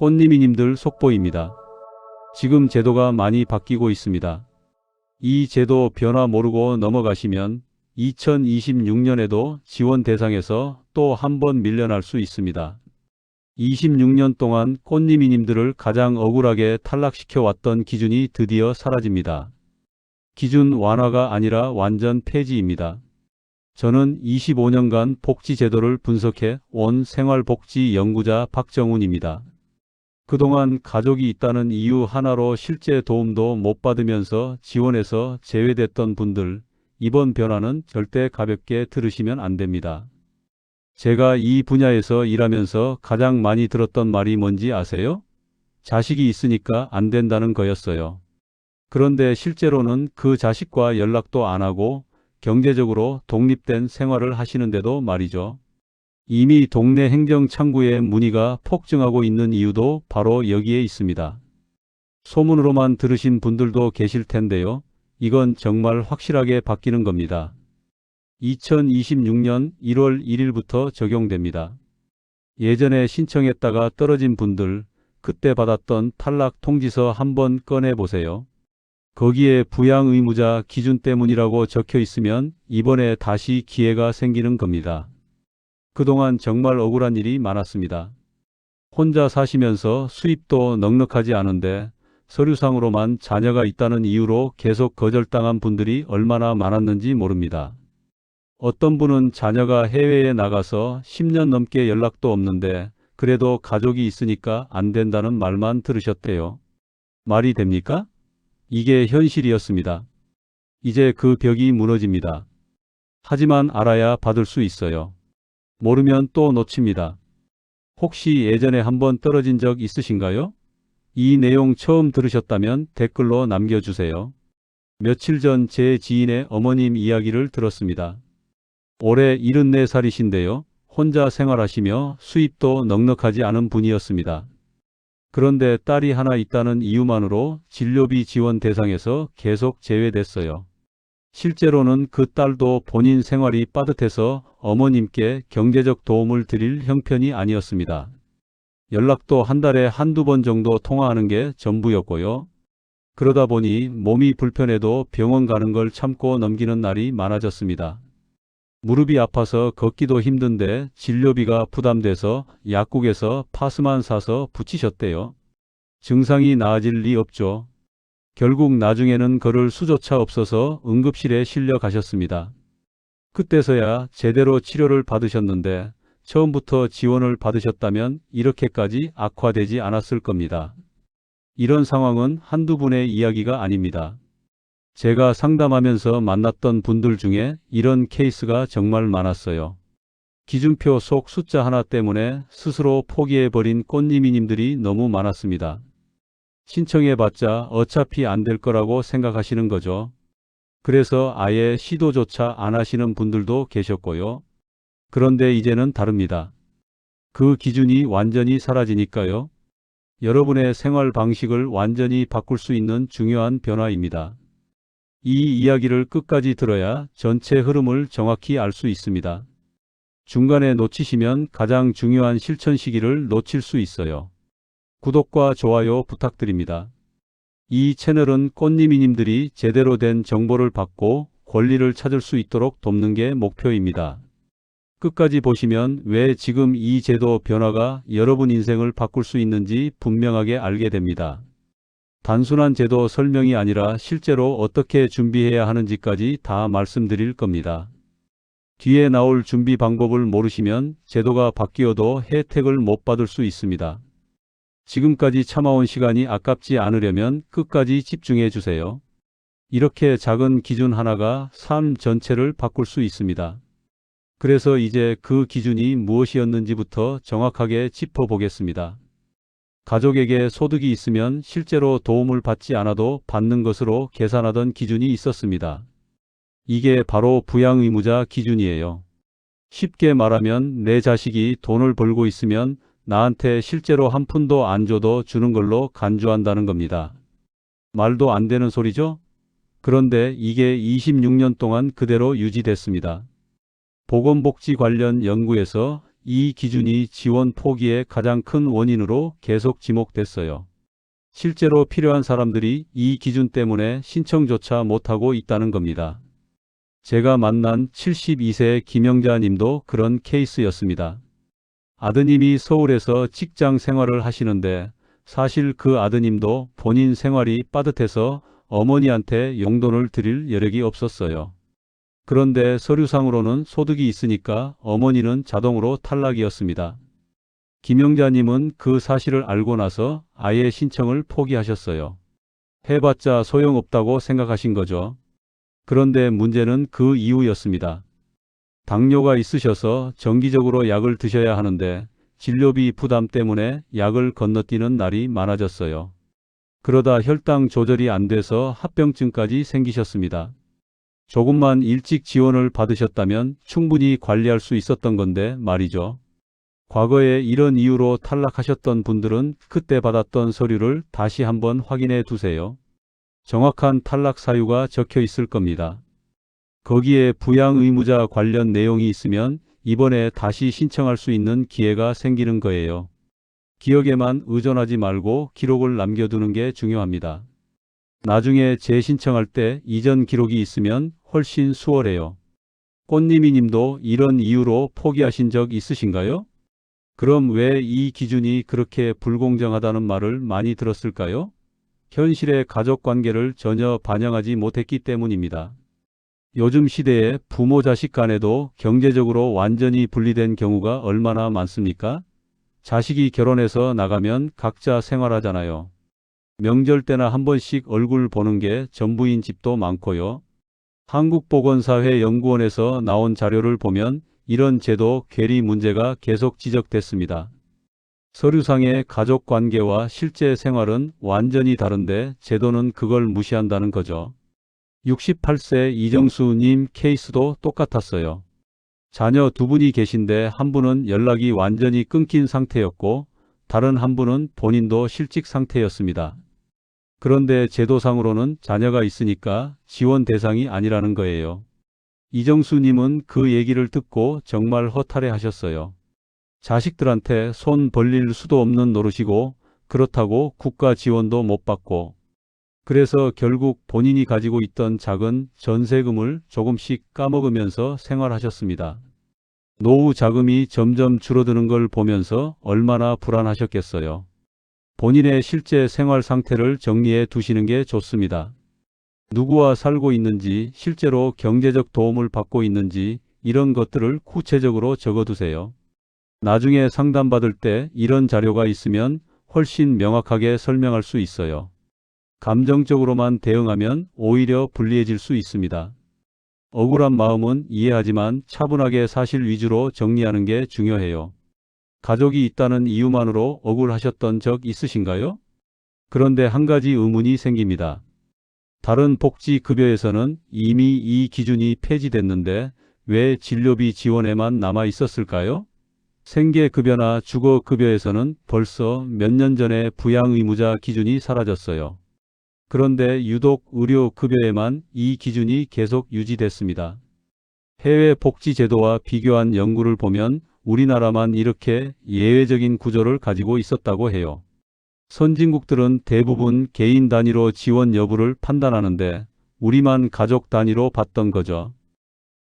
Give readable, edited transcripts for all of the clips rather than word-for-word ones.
꽃님이님들 속보입니다. 지금 제도가 많이 바뀌고 있습니다. 이 제도 변화 모르고 넘어가시면 2026년에도 지원 대상에서 또 한 번 밀려날 수 있습니다. 26년 동안 꽃님이님들을 가장 억울하게 탈락시켜 왔던 기준이 드디어 사라집니다. 기준 완화가 아니라 완전 폐지입니다. 저는 25년간 복지제도를 분석해 온 생활복지 연구자 박정훈입니다. 그동안 가족이 있다는 이유 하나로 실제 도움도 못 받으면서 지원에서 제외됐던 분들, 이번 변화는 절대 가볍게 들으시면 안 됩니다. 제가 이 분야에서 일하면서 가장 많이 들었던 말이 뭔지 아세요? 자식이 있으니까 안 된다는 거였어요. 그런데 실제로는 그 자식과 연락도 안 하고 경제적으로 독립된 생활을 하시는데도 말이죠. 이미 동네 행정창구의 문의가 폭증하고 있는 이유도 바로 여기에 있습니다. 소문으로만 들으신 분들도 계실 텐데요. 이건 정말 확실하게 바뀌는 겁니다. 2026년 1월 1일부터 적용됩니다. 예전에 신청했다가 떨어진 분들, 그때 받았던 탈락 통지서 한번 꺼내보세요. 거기에 부양의무자 기준 때문이라고 적혀 있으면 이번에 다시 기회가 생기는 겁니다. 그동안 정말 억울한 일이 많았습니다. 혼자 사시면서 수입도 넉넉하지 않은데 서류상으로만 자녀가 있다는 이유로 계속 거절당한 분들이 얼마나 많았는지 모릅니다. 어떤 분은 자녀가 해외에 나가서 10년 넘게 연락도 없는데 그래도 가족이 있으니까 안 된다는 말만 들으셨대요. 말이 됩니까? 이게 현실이었습니다. 이제 그 벽이 무너집니다. 하지만 알아야 받을 수 있어요. 모르면 또 놓칩니다. 혹시 예전에 한번 떨어진 적 있으신가요? 이 내용 처음 들으셨다면 댓글로 남겨주세요. 며칠 전 제 지인의 어머님 이야기를 들었습니다. 올해 74살이신데요. 혼자 생활하시며 수입도 넉넉하지 않은 분이었습니다. 그런데 딸이 하나 있다는 이유만으로 진료비 지원 대상에서 계속 제외됐어요. 실제로는 그 딸도 본인 생활이 빠듯해서 어머님께 경제적 도움을 드릴 형편이 아니었습니다. 연락도 한 달에 한두 번 정도 통화하는 게 전부였고요. 그러다 보니 몸이 불편해도 병원 가는 걸 참고 넘기는 날이 많아졌습니다. 무릎이 아파서 걷기도 힘든데 진료비가 부담돼서 약국에서 파스만 사서 붙이셨대요. 증상이 나아질 리 없죠. 결국 나중에는 걸을 수조차 없어서 응급실에 실려 가셨습니다. 그때서야 제대로 치료를 받으셨는데 처음부터 지원을 받으셨다면 이렇게까지 악화되지 않았을 겁니다. 이런 상황은 한두 분의 이야기가 아닙니다. 제가 상담하면서 만났던 분들 중에 이런 케이스가 정말 많았어요. 기준표 속 숫자 하나 때문에 스스로 포기해버린 꽃님이님들이 너무 많았습니다. 신청해봤자 어차피 안 될 거라고 생각하시는 거죠. 그래서 아예 시도조차 안 하시는 분들도 계셨고요. 그런데 이제는 다릅니다. 그 기준이 완전히 사라지니까요. 여러분의 생활 방식을 완전히 바꿀 수 있는 중요한 변화입니다. 이 이야기를 끝까지 들어야 전체 흐름을 정확히 알 수 있습니다. 중간에 놓치시면 가장 중요한 실천 시기를 놓칠 수 있어요. 구독과 좋아요 부탁드립니다. 이 채널은 꽃님이님들이 제대로 된 정보를 받고 권리를 찾을 수 있도록 돕는 게 목표입니다. 끝까지 보시면 왜 지금 이 제도 변화가 여러분 인생을 바꿀 수 있는지 분명하게 알게 됩니다. 단순한 제도 설명이 아니라 실제로 어떻게 준비해야 하는지까지 다 말씀드릴 겁니다. 뒤에 나올 준비 방법을 모르시면 제도가 바뀌어도 혜택을 못 받을 수 있습니다. 지금까지 참아온 시간이 아깝지 않으려면 끝까지 집중해 주세요. 이렇게 작은 기준 하나가 삶 전체를 바꿀 수 있습니다. 그래서 이제 그 기준이 무엇이었는지부터 정확하게 짚어보겠습니다. 가족에게 소득이 있으면 실제로 도움을 받지 않아도 받는 것으로 계산하던 기준이 있었습니다. 이게 바로 부양의무자 기준이에요. 쉽게 말하면 내 자식이 돈을 벌고 있으면 나한테 실제로 한 푼도 안 줘도 주는 걸로 간주한다는 겁니다. 말도 안 되는 소리죠? 그런데 이게 26년 동안 그대로 유지됐습니다. 보건복지 관련 연구에서 이 기준이 지원 포기의 가장 큰 원인으로 계속 지목됐어요. 실제로 필요한 사람들이 이 기준 때문에 신청조차 못하고 있다는 겁니다. 제가 만난 72세 김영자 님도 그런 케이스였습니다. 아드님이 서울에서 직장 생활을 하시는데 사실 그 아드님도 본인 생활이 빠듯해서 어머니한테 용돈을 드릴 여력이 없었어요. 그런데 서류상으로는 소득이 있으니까 어머니는 자동으로 탈락이었습니다. 김영자님은 그 사실을 알고 나서 아예 신청을 포기하셨어요. 해봤자 소용없다고 생각하신 거죠. 그런데 문제는 그 이유였습니다. 당뇨가 있으셔서 정기적으로 약을 드셔야 하는데 진료비 부담 때문에 약을 건너뛰는 날이 많아졌어요. 그러다 혈당 조절이 안 돼서 합병증까지 생기셨습니다. 조금만 일찍 지원을 받으셨다면 충분히 관리할 수 있었던 건데 말이죠. 과거에 이런 이유로 탈락하셨던 분들은 그때 받았던 서류를 다시 한번 확인해 두세요. 정확한 탈락 사유가 적혀 있을 겁니다. 거기에 부양 의무자 관련 내용이 있으면 이번에 다시 신청할 수 있는 기회가 생기는 거예요. 기억에만 의존하지 말고 기록을 남겨두는 게 중요합니다. 나중에 재신청할 때 이전 기록이 있으면 훨씬 수월해요. 꽃님이 님도 이런 이유로 포기하신 적 있으신가요? 그럼 왜 이 기준이 그렇게 불공정하다는 말을 많이 들었을까요? 현실의 가족 관계를 전혀 반영하지 못했기 때문입니다. 요즘 시대에 부모 자식 간에도 경제적으로 완전히 분리된 경우가 얼마나 많습니까? 자식이 결혼해서 나가면 각자 생활하잖아요. 명절 때나 한 번씩 얼굴 보는 게 전부인 집도 많고요. 한국보건사회연구원에서 나온 자료를 보면 이런 제도 괴리 문제가 계속 지적됐습니다. 서류상의 가족 관계와 실제 생활은 완전히 다른데 제도는 그걸 무시한다는 거죠. 68세 이정수님 케이스도 똑같았어요. 자녀 두 분이 계신데 한 분은 연락이 완전히 끊긴 상태였고 다른 한 분은 본인도 실직 상태였습니다. 그런데 제도상으로는 자녀가 있으니까 지원 대상이 아니라는 거예요. 이정수님은 그 얘기를 듣고 정말 허탈해 하셨어요. 자식들한테 손 벌릴 수도 없는 노릇이고 그렇다고 국가 지원도 못 받고 그래서 결국 본인이 가지고 있던 작은 전세금을 조금씩 까먹으면서 생활하셨습니다. 노후 자금이 점점 줄어드는 걸 보면서 얼마나 불안하셨겠어요. 본인의 실제 생활 상태를 정리해 두시는 게 좋습니다. 누구와 살고 있는지, 실제로 경제적 도움을 받고 있는지 이런 것들을 구체적으로 적어두세요. 나중에 상담받을 때 이런 자료가 있으면 훨씬 명확하게 설명할 수 있어요. 감정적으로만 대응하면 오히려 불리해질 수 있습니다. 억울한 마음은 이해하지만 차분하게 사실 위주로 정리하는 게 중요해요. 가족이 있다는 이유만으로 억울하셨던 적 있으신가요? 그런데 한 가지 의문이 생깁니다. 다른 복지급여에서는 이미 이 기준이 폐지됐는데 왜 진료비 지원에만 남아 있었을까요? 생계급여나 주거급여에서는 벌써 몇 년 전에 부양의무자 기준이 사라졌어요. 그런데 유독 의료급여에만 이 기준이 계속 유지됐습니다. 해외 복지제도와 비교한 연구를 보면 우리나라만 이렇게 예외적인 구조를 가지고 있었다고 해요. 선진국들은 대부분 개인 단위로 지원 여부를 판단하는데 우리만 가족 단위로 봤던 거죠.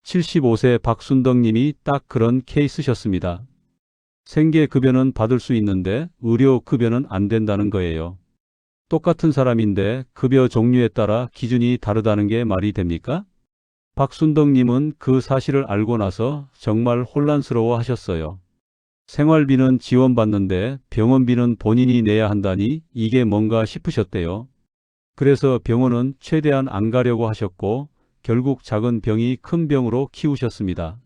75세 박순덕 님이 딱 그런 케이스셨습니다. 생계급여는 받을 수 있는데 의료급여는 안 된다는 거예요. 똑같은 사람인데 급여 종류에 따라 기준이 다르다는 게 말이 됩니까? 박순덕 님은 그 사실을 알고 나서 정말 혼란스러워 하셨어요. 생활비는 지원받는데 병원비는 본인이 내야 한다니 이게 뭔가 싶으셨대요. 그래서 병원은 최대한 안 가려고 하셨고 결국 작은 병이 큰 병으로 키우셨습니다.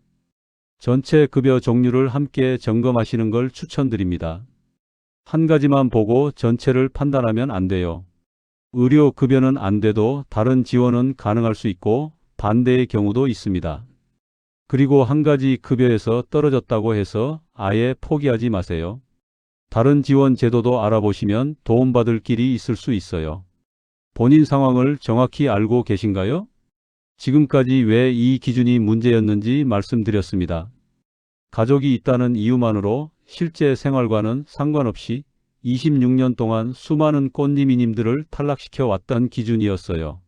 전체 급여 종류를 함께 점검하시는 걸 추천드립니다. 한 가지만 보고 전체를 판단하면 안 돼요. 의료급여는 안 돼도 다른 지원은 가능할 수 있고 반대의 경우도 있습니다. 그리고 한 가지 급여에서 떨어졌다고 해서 아예 포기하지 마세요. 다른 지원 제도도 알아보시면 도움받을 길이 있을 수 있어요. 본인 상황을 정확히 알고 계신가요? 지금까지 왜 이 기준이 문제였는지 말씀드렸습니다. 가족이 있다는 이유만으로 실제 생활과는 상관없이 26년 동안 수많은 꽃님이님들을 탈락시켜 왔던 기준이었어요.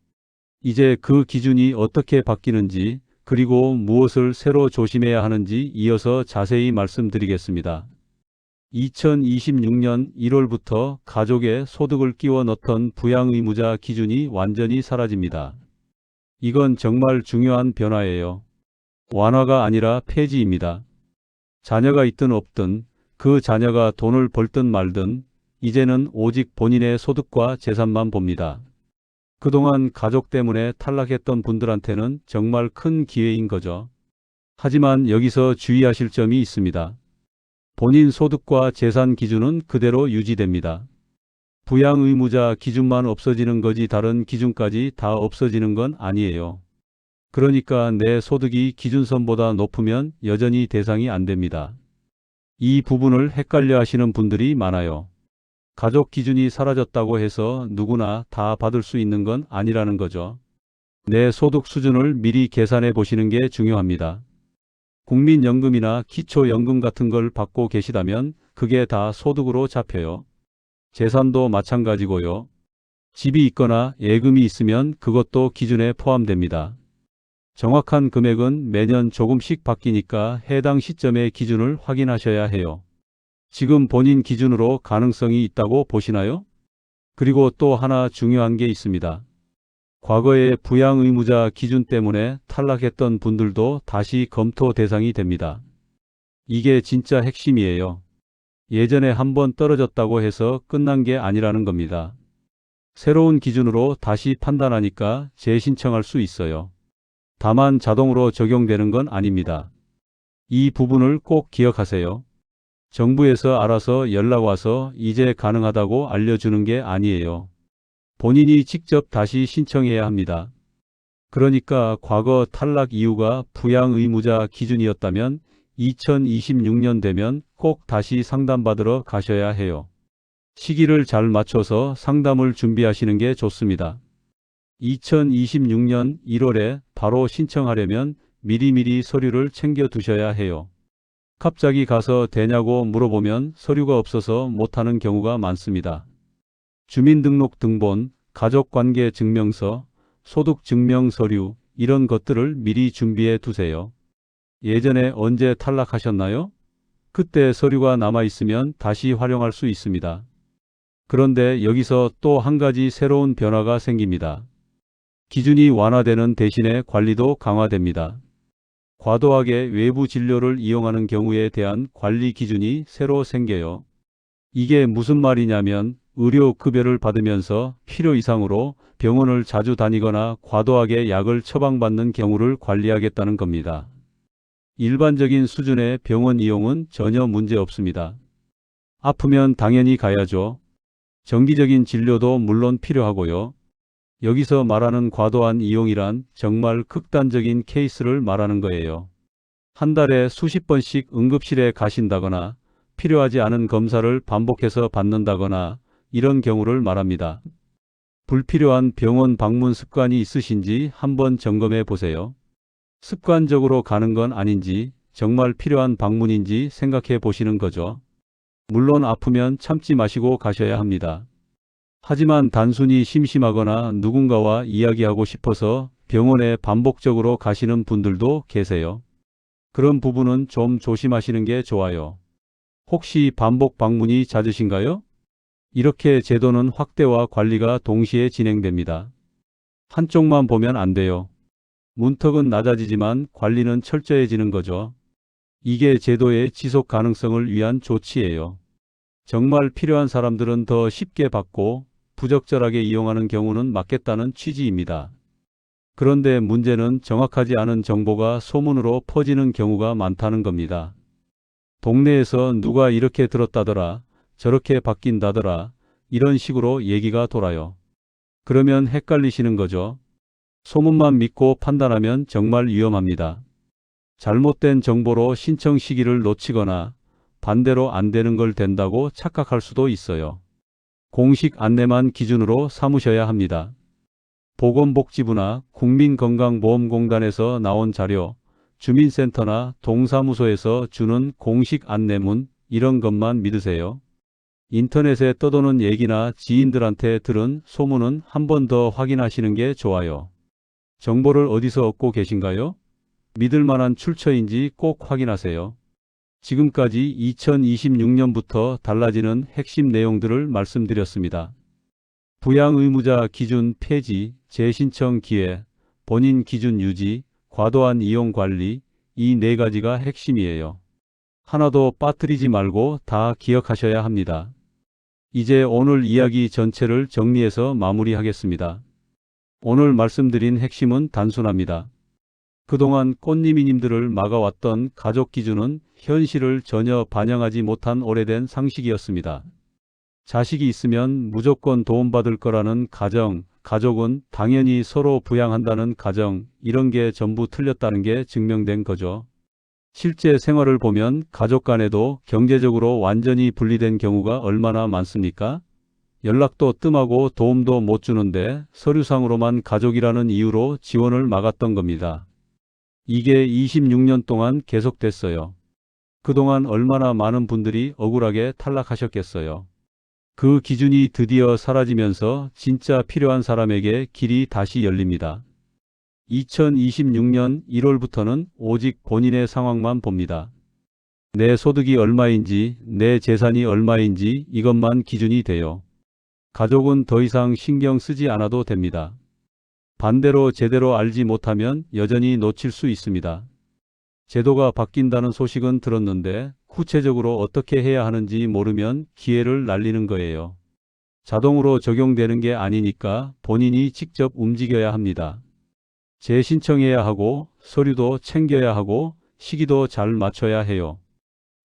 이제 그 기준이 어떻게 바뀌는지, 그리고 무엇을 새로 조심해야 하는지 이어서 자세히 말씀드리겠습니다. 2026년 1월부터 가족에 소득을 끼워 넣던 부양의무자 기준이 완전히 사라집니다. 이건 정말 중요한 변화예요. 완화가 아니라 폐지입니다. 자녀가 있든 없든, 그 자녀가 돈을 벌든 말든 이제는 오직 본인의 소득과 재산만 봅니다. 그동안 가족 때문에 탈락했던 분들한테는 정말 큰 기회인 거죠. 하지만 여기서 주의하실 점이 있습니다. 본인 소득과 재산 기준은 그대로 유지됩니다. 부양의무자 기준만 없어지는 거지 다른 기준까지 다 없어지는 건 아니에요. 그러니까 내 소득이 기준선보다 높으면 여전히 대상이 안 됩니다. 이 부분을 헷갈려 하시는 분들이 많아요. 가족 기준이 사라졌다고 해서 누구나 다 받을 수 있는 건 아니라는 거죠. 내 소득 수준을 미리 계산해 보시는 게 중요합니다. 국민연금이나 기초연금 같은 걸 받고 계시다면 그게 다 소득으로 잡혀요. 재산도 마찬가지고요. 집이 있거나 예금이 있으면 그것도 기준에 포함됩니다. 정확한 금액은 매년 조금씩 바뀌니까 해당 시점의 기준을 확인하셔야 해요. 지금 본인 기준으로 가능성이 있다고 보시나요? 그리고 또 하나 중요한 게 있습니다. 과거의 부양의무자 기준 때문에 탈락했던 분들도 다시 검토 대상이 됩니다. 이게 진짜 핵심이에요. 예전에 한번 떨어졌다고 해서 끝난 게 아니라는 겁니다. 새로운 기준으로 다시 판단하니까 재신청할 수 있어요. 다만 자동으로 적용되는 건 아닙니다. 이 부분을 꼭 기억하세요. 정부에서 알아서 연락 와서 이제 가능하다고 알려주는 게 아니에요. 본인이 직접 다시 신청해야 합니다. 그러니까 과거 탈락 이유가 부양의무자 기준이었다면 2026년 되면 꼭 다시 상담받으러 가셔야 해요. 시기를 잘 맞춰서 상담을 준비하시는 게 좋습니다. 2026년 1월에 바로 신청하려면 미리미리 서류를 챙겨 두셔야 해요. 갑자기 가서 되냐고 물어보면 서류가 없어서 못하는 경우가 많습니다. 주민등록 등본, 가족관계증명서, 소득증명서류 이런 것들을 미리 준비해 두세요. 예전에 언제 탈락하셨나요? 그때 서류가 남아있으면 다시 활용할 수 있습니다. 그런데 여기서 또 한 가지 새로운 변화가 생깁니다. 기준이 완화되는 대신에 관리도 강화됩니다. 과도하게 외부 진료를 이용하는 경우에 대한 관리 기준이 새로 생겨요. 이게 무슨 말이냐면 의료급여를 받으면서 필요 이상으로 병원을 자주 다니거나 과도하게 약을 처방받는 경우를 관리하겠다는 겁니다. 일반적인 수준의 병원 이용은 전혀 문제 없습니다. 아프면 당연히 가야죠. 정기적인 진료도 물론 필요하고요. 여기서 말하는 과도한 이용이란 정말 극단적인 케이스를 말하는 거예요. 한 달에 수십 번씩 응급실에 가신다거나 필요하지 않은 검사를 반복해서 받는다거나 이런 경우를 말합니다. 불필요한 병원 방문 습관이 있으신지 한번 점검해 보세요. 습관적으로 가는 건 아닌지 정말 필요한 방문인지 생각해 보시는 거죠. 물론 아프면 참지 마시고 가셔야 합니다. 하지만 단순히 심심하거나 누군가와 이야기하고 싶어서 병원에 반복적으로 가시는 분들도 계세요. 그런 부분은 좀 조심하시는 게 좋아요. 혹시 반복 방문이 잦으신가요? 이렇게 제도는 확대와 관리가 동시에 진행됩니다. 한쪽만 보면 안 돼요. 문턱은 낮아지지만 관리는 철저해지는 거죠. 이게 제도의 지속 가능성을 위한 조치예요. 정말 필요한 사람들은 더 쉽게 받고 부적절하게 이용하는 경우는 막겠다는 취지입니다. 그런데 문제는 정확하지 않은 정보가 소문으로 퍼지는 경우가 많다는 겁니다. 동네에서 누가 이렇게 들었다더라, 저렇게 바뀐다더라, 이런 식으로 얘기가 돌아요. 그러면 헷갈리시는 거죠. 소문만 믿고 판단하면 정말 위험합니다. 잘못된 정보로 신청 시기를 놓치거나 반대로 안 되는 걸 된다고 착각할 수도 있어요. 공식 안내만 기준으로 삼으셔야 합니다. 보건복지부나 국민건강보험공단에서 나온 자료, 주민센터나 동사무소에서 주는 공식 안내문 이런 것만 믿으세요. 인터넷에 떠도는 얘기나 지인들한테 들은 소문은 한 번 더 확인하시는 게 좋아요. 정보를 어디서 얻고 계신가요? 믿을 만한 출처인지 꼭 확인하세요. 지금까지 2026년부터 달라지는 핵심 내용들을 말씀드렸습니다. 부양 의무자 기준 폐지, 재신청 기회, 본인 기준 유지, 과도한 이용 관리, 이 네 가지가 핵심이에요. 하나도 빠뜨리지 말고 다 기억하셔야 합니다. 이제 오늘 이야기 전체를 정리해서 마무리하겠습니다. 오늘 말씀드린 핵심은 단순합니다. 그동안 꽃님이님들을 막아왔던 가족 기준은 현실을 전혀 반영하지 못한 오래된 상식이었습니다. 자식이 있으면 무조건 도움받을 거라는 가정, 가족은 당연히 서로 부양한다는 가정, 이런 게 전부 틀렸다는 게 증명된 거죠. 실제 생활을 보면 가족 간에도 경제적으로 완전히 분리된 경우가 얼마나 많습니까? 연락도 뜸하고 도움도 못 주는데 서류상으로만 가족이라는 이유로 지원을 막았던 겁니다. 이게 26년 동안 계속됐어요. 그동안 얼마나 많은 분들이 억울하게 탈락하셨겠어요. 그 기준이 드디어 사라지면서 진짜 필요한 사람에게 길이 다시 열립니다. 2026년 1월부터는 오직 본인의 상황만 봅니다. 내 소득이 얼마인지, 내 재산이 얼마인지 이것만 기준이 돼요. 가족은 더 이상 신경 쓰지 않아도 됩니다. 반대로 제대로 알지 못하면 여전히 놓칠 수 있습니다. 제도가 바뀐다는 소식은 들었는데 구체적으로 어떻게 해야 하는지 모르면 기회를 날리는 거예요. 자동으로 적용되는 게 아니니까 본인이 직접 움직여야 합니다. 재신청해야 하고 서류도 챙겨야 하고 시기도 잘 맞춰야 해요.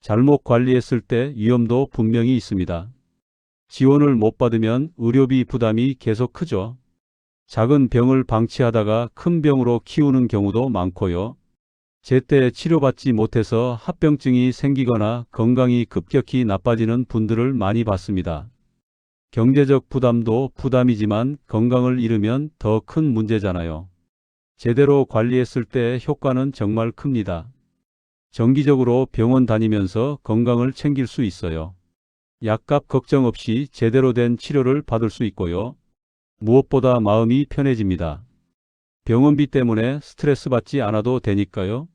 잘못 관리했을 때 위험도 분명히 있습니다. 지원을 못 받으면 의료비 부담이 계속 크죠. 작은 병을 방치하다가 큰 병으로 키우는 경우도 많고요. 제때 치료받지 못해서 합병증이 생기거나 건강이 급격히 나빠지는 분들을 많이 봤습니다. 경제적 부담도 부담이지만 건강을 잃으면 더 큰 문제잖아요. 제대로 관리했을 때 효과는 정말 큽니다. 정기적으로 병원 다니면서 건강을 챙길 수 있어요. 약값 걱정 없이 제대로 된 치료를 받을 수 있고요. 무엇보다 마음이 편해집니다. 병원비 때문에 스트레스 받지 않아도 되니까요.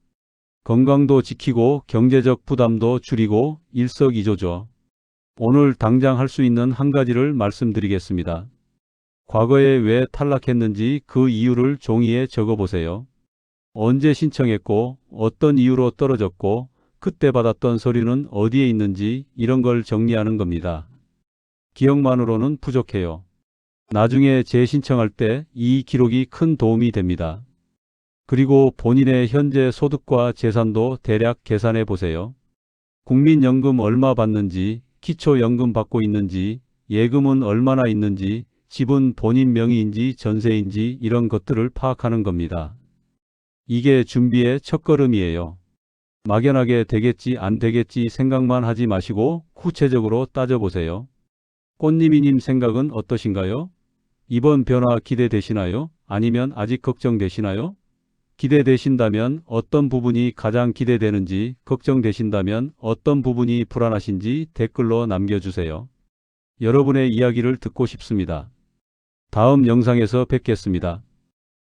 건강도 지키고 경제적 부담도 줄이고 일석이조죠. 오늘 당장 할 수 있는 한 가지를 말씀드리겠습니다. 과거에 왜 탈락했는지 그 이유를 종이에 적어보세요. 언제 신청했고 어떤 이유로 떨어졌고 그때 받았던 서류는 어디에 있는지 이런 걸 정리하는 겁니다. 기억만으로는 부족해요. 나중에 재신청할 때 이 기록이 큰 도움이 됩니다. 그리고 본인의 현재 소득과 재산도 대략 계산해 보세요. 국민연금 얼마 받는지, 기초연금 받고 있는지, 예금은 얼마나 있는지, 집은 본인 명의인지 전세인지 이런 것들을 파악하는 겁니다. 이게 준비의 첫걸음이에요. 막연하게 되겠지 안 되겠지 생각만 하지 마시고 구체적으로 따져보세요. 꽃님이님 생각은 어떠신가요? 이번 변화 기대되시나요? 아니면 아직 걱정되시나요? 기대되신다면 어떤 부분이 가장 기대되는지, 걱정되신다면 어떤 부분이 불안하신지 댓글로 남겨주세요. 여러분의 이야기를 듣고 싶습니다. 다음 영상에서 뵙겠습니다.